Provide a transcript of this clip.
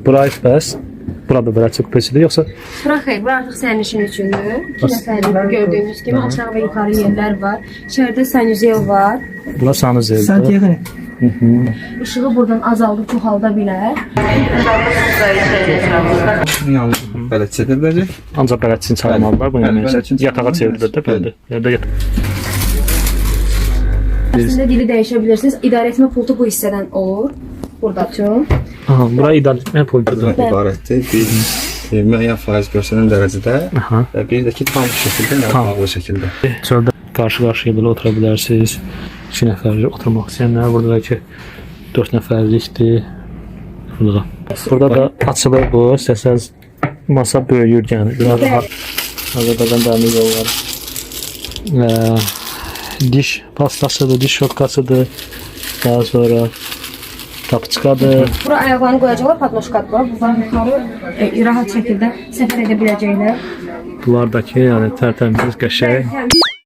Burayı bəs. Burada belə çox peçidir yoxsa? Bura xeyr, bura artıq sərnişin üçündür. 2 nəfərlik gördüyünüz kimi aşağı və yuxarı yerlər var. İçəridə sanuzel var. Bura sanuzeldir. Santiago. İşığı buradan azaldıb çoxalda bilər. Yalnız bələdçi edə biləcək. Ancaq bələdçini çağırmalılar bunu Bəli, yemək bələdçini üçün. Yatağa çevrilir də belə. Yerdə yat. Əslində dili dəyişə bilirsiniz. İdarəetmə pultu bu hissədən olur. Buradakı. Aha, bura idarəetmə pultudur. Bundan ibarətdir. Bir müəyyən faiz göstərən dərəcədə Aha. və bir də ki, tam şəkildə, yəni bağlı şəkildə. Çöldə qarşı-qarşıya belə otura bilərsiniz. 2 nəfərlik oturmaq istəyənlər, burada da ki 4 nəfərlikdir. Burada da açılır bu, istəsəniz masa böyüyür, yəni biraz daha Azərbaycan dəmir yolları. Diş pastasıdır, diş şotkasıdır. Daha sonra tapçıqadır. Bura ayaqlarını qoyacaqlar, padnoşkadır. Buradan yuxarı rahat şəkildə səfər edə biləcəklər. Bunlar da ki, yəni tərtəmiz, qəşəng.